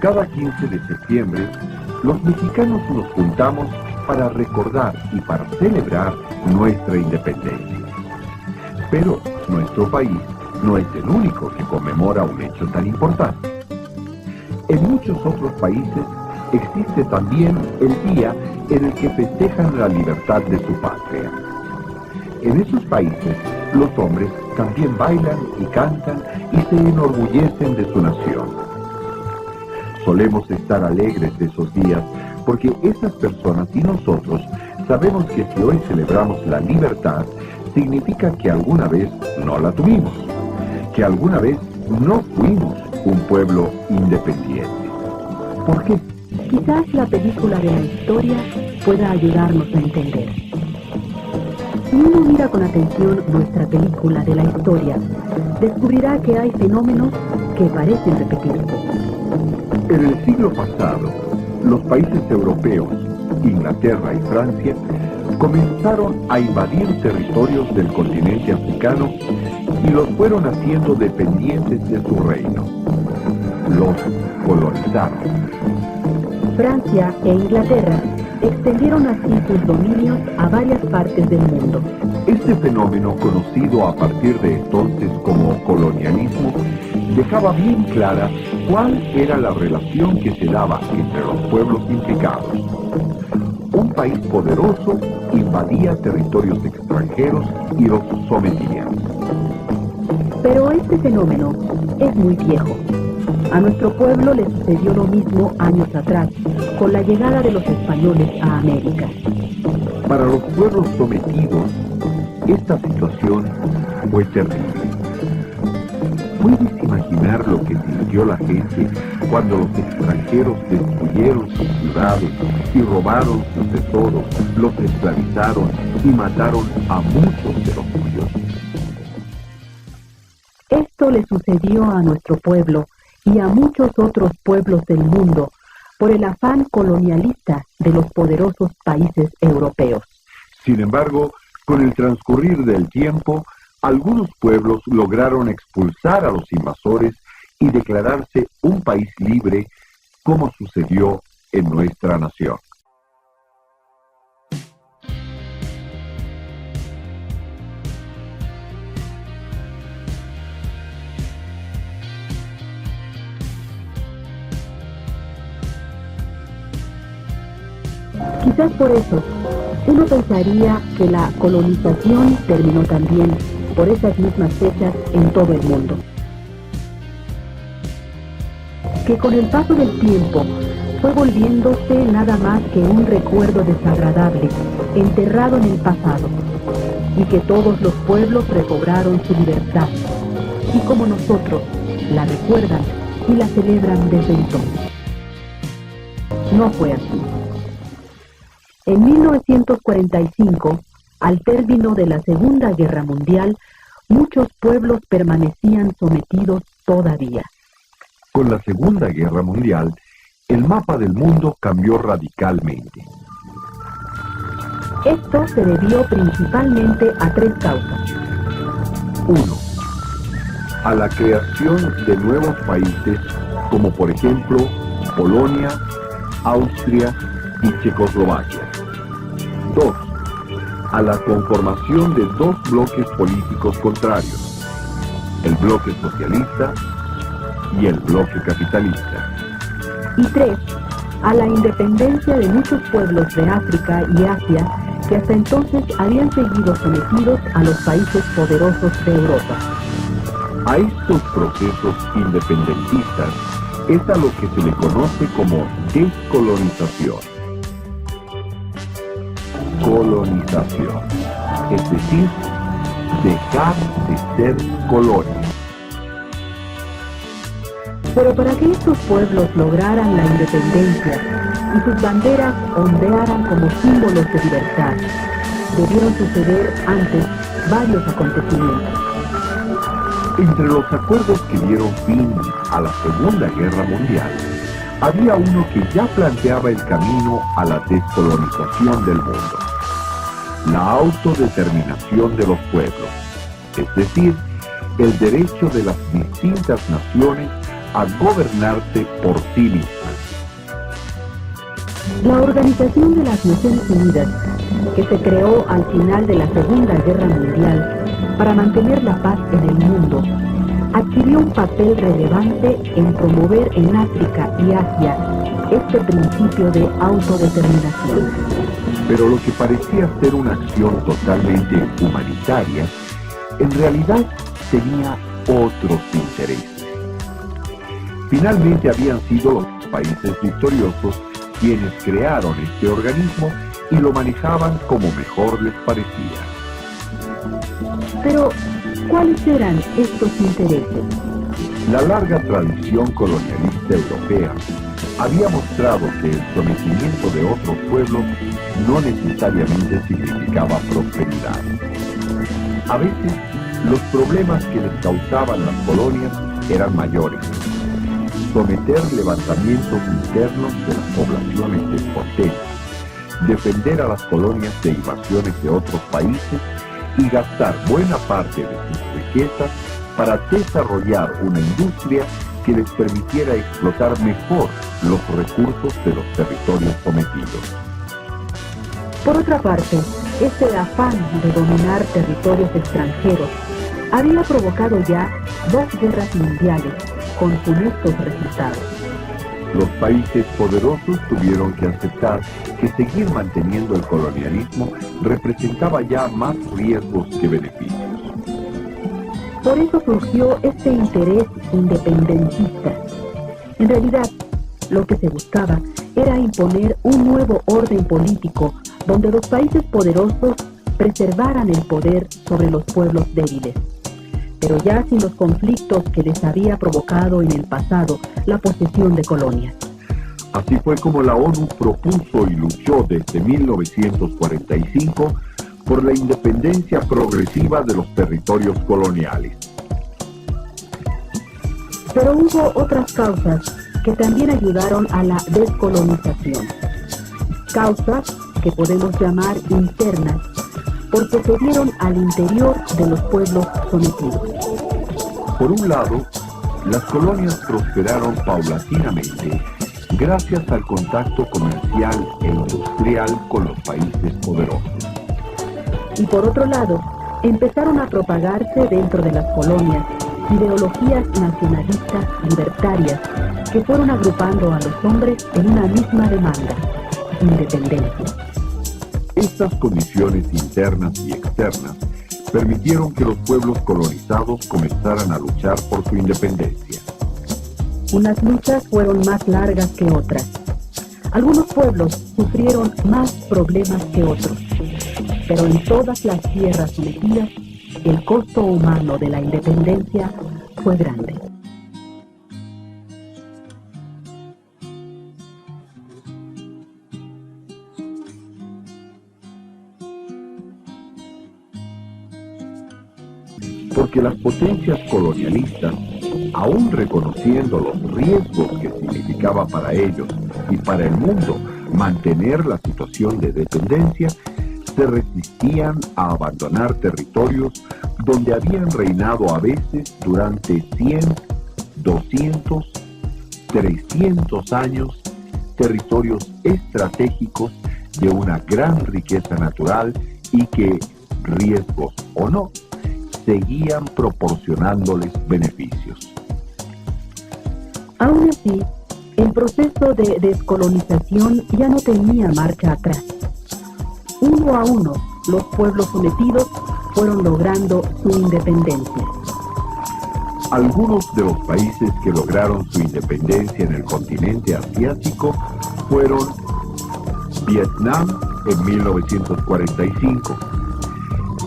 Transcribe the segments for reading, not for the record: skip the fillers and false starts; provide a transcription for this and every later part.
Cada 15 de septiembre, los mexicanos nos juntamos para recordar y para celebrar nuestra independencia. Pero nuestro país no es el único que conmemora un hecho tan importante. En muchos otros países existe también el día en el que festejan la libertad de su patria. En esos países, los hombres también bailan y cantan y se enorgullecen de su nación. Solemos estar alegres de esos días porque esas personas y nosotros sabemos que si hoy celebramos la libertad, significa que alguna vez no la tuvimos, que alguna vez no fuimos un pueblo independiente. ¿Por qué? Quizás la película de la historia pueda ayudarnos a entender. Si uno mira con atención nuestra película de la historia, descubrirá que hay fenómenos que parecen repetirse. En el siglo pasado, los países europeos, Inglaterra y Francia, comenzaron a invadir territorios del continente africano y los fueron haciendo dependientes de su reino. Los colonizaron. Francia e Inglaterra extendieron así sus dominios a varias partes del mundo. Este fenómeno, conocido a partir de entonces como colonialismo, dejaba bien clara cuál era la relación que se daba entre los pueblos implicados. Un país poderoso invadía territorios extranjeros y los sometía. Pero este fenómeno es muy viejo. A nuestro pueblo le sucedió lo mismo años atrás, con la llegada de los españoles a América. Para los pueblos sometidos, esta situación fue terrible. ¿Puedes imaginar lo que sintió la gente cuando los extranjeros destruyeron sus ciudades y robaron sus tesoros, los esclavizaron y mataron a muchos de los suyos? Esto le sucedió a nuestro pueblo y a muchos otros pueblos del mundo por el afán colonialista de los poderosos países europeos. Sin embargo, con el transcurrir del tiempo, algunos pueblos lograron expulsar a los invasores y declararse un país libre, como sucedió en nuestra nación. Quizás por eso, uno pensaría que la colonización terminó también por esas mismas fechas en todo el mundo. Que con el paso del tiempo fue volviéndose nada más que un recuerdo desagradable, enterrado en el pasado, y que todos los pueblos recobraron su libertad, y como nosotros, la recuerdan y la celebran desde entonces. No fue así. En 1945, al término de la Segunda Guerra Mundial, muchos pueblos permanecían sometidos todavía. Con la Segunda Guerra Mundial, el mapa del mundo cambió radicalmente. Esto se debió principalmente a tres causas. 1. A la creación de nuevos países, como por ejemplo Polonia, Austria y Checoslovaquia. 2. A la conformación de dos bloques políticos contrarios, el bloque socialista y el bloque capitalista. Y 3. A la independencia de muchos pueblos de África y Asia que hasta entonces habían seguido sometidos a los países poderosos de Europa. A estos procesos independentistas es a lo que se le conoce como descolonización. Colonización, es decir, dejar de ser colonia. Pero para que estos pueblos lograran la independencia y sus banderas ondearan como símbolos de libertad, debieron suceder antes varios acontecimientos. Entre los acuerdos que dieron fin a la Segunda Guerra Mundial, había uno que ya planteaba el camino a la descolonización del mundo: la autodeterminación de los pueblos, es decir, el derecho de las distintas naciones a gobernarse por sí mismas. La Organización de las Naciones Unidas, que se creó al final de la Segunda Guerra Mundial para mantener la paz en el mundo, adquirió un papel relevante en promover en África y Asia este principio de autodeterminación. Pero lo que parecía ser una acción totalmente humanitaria, en realidad tenía otros intereses. Finalmente habían sido los países victoriosos quienes crearon este organismo y lo manejaban como mejor les parecía. Pero, ¿cuáles eran estos intereses? La larga tradición colonialista europea había mostrado que el sometimiento de otros pueblos no necesariamente significaba prosperidad. A veces, los problemas que les causaban las colonias eran mayores. Someter levantamientos internos de las poblaciones despoteras, defender a las colonias de invasiones de otros países y gastar buena parte de sus riquezas para desarrollar una industria que les permitiera explotar mejor los recursos de los territorios sometidos. Por otra parte, este afán de dominar territorios extranjeros había provocado ya 2 guerras mundiales con funestos resultados. Los países poderosos tuvieron que aceptar que seguir manteniendo el colonialismo representaba ya más riesgos que beneficios. Por eso surgió este interés independentista. En realidad, lo que se buscaba era imponer un nuevo orden político donde los países poderosos preservaran el poder sobre los pueblos débiles, pero ya sin los conflictos que les había provocado en el pasado la posesión de colonias. Así fue como la ONU propuso y luchó desde 1945 por la independencia progresiva de los territorios coloniales. Pero hubo otras causas que también ayudaron a la descolonización. Causas que podemos llamar internas, porque se dieron al interior de los pueblos sometidos. Por un lado, las colonias prosperaron paulatinamente gracias al contacto comercial e industrial con los países poderosos. Y por otro lado, empezaron a propagarse dentro de las colonias ideologías nacionalistas libertarias que fueron agrupando a los hombres en una misma demanda: independencia. Estas condiciones internas y externas permitieron que los pueblos colonizados comenzaran a luchar por su independencia. Unas luchas fueron más largas que otras. Algunos pueblos sufrieron más problemas que otros, pero en todas las tierras sometidas, el costo humano de la independencia fue grande. Porque las potencias colonialistas, aún reconociendo los riesgos que significaba para ellos y para el mundo mantener la situación de dependencia, se resistían a abandonar territorios donde habían reinado a veces durante 100, 200, 300 años, territorios estratégicos de una gran riqueza natural y que, riesgos o no, seguían proporcionándoles beneficios. Aún así, el proceso de descolonización ya no tenía marcha atrás. Uno a uno, los pueblos sometidos fueron logrando su independencia. Algunos de los países que lograron su independencia en el continente asiático fueron Vietnam en 1945,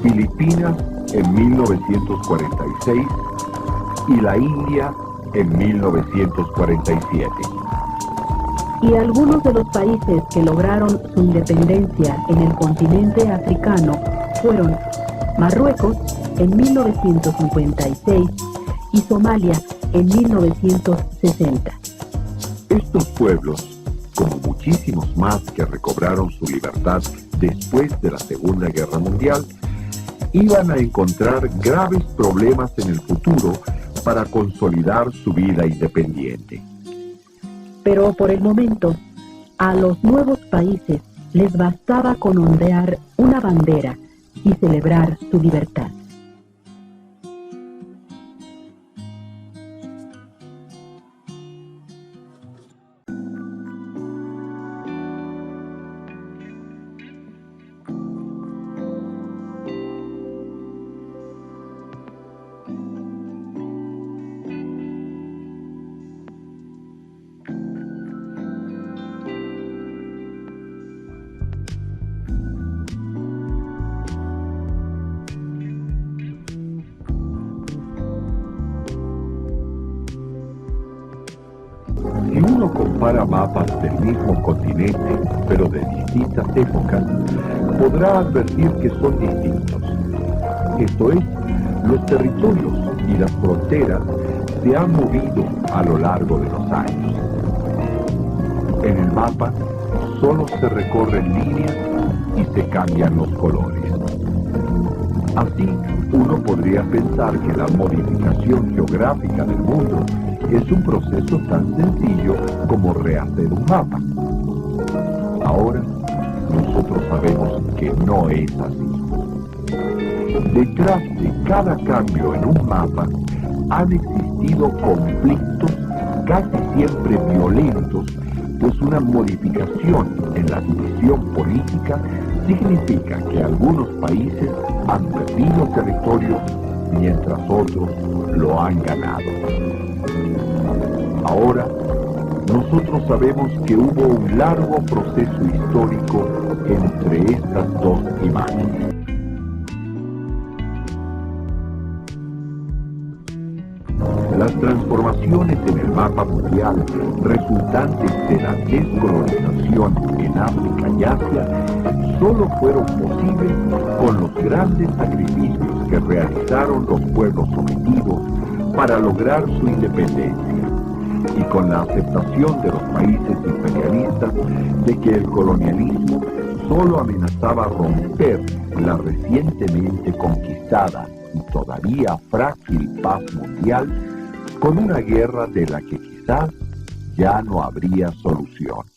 Filipinas en 1946 y la India en 1947. Y algunos de los países que lograron su independencia en el continente africano fueron Marruecos en 1956 y Somalia en 1960. Estos pueblos, como muchísimos más que recobraron su libertad después de la Segunda Guerra Mundial, iban a encontrar graves problemas en el futuro para consolidar su vida independiente. Pero por el momento, A los nuevos países les bastaba con ondear una bandera y celebrar su libertad. Si uno compara mapas del mismo continente, pero de distintas épocas, podrá advertir que son distintos. Esto es, los territorios y las fronteras se han movido a lo largo de los años. En el mapa solo se recorren líneas y se cambian los colores. Así, uno podría pensar que la modificación geográfica del mundo es un proceso tan sencillo como rehacer un mapa. Ahora, nosotros sabemos que no es así. Detrás de cada cambio en un mapa han existido conflictos casi siempre violentos, pues una modificación en la división política significa que algunos países han perdido territorio mientras otros lo han ganado. Ahora, nosotros sabemos que hubo un largo proceso histórico entre estas dos imágenes. Las transformaciones en el mapa mundial resultantes de la descolonización en África y Asia solo fueron posibles con los grandes sacrificios que realizaron los pueblos sometidos para lograr su independencia, y con la aceptación de los países imperialistas de que el colonialismo solo amenazaba romper la recientemente conquistada y todavía frágil paz mundial con una guerra de la que quizás ya no habría solución.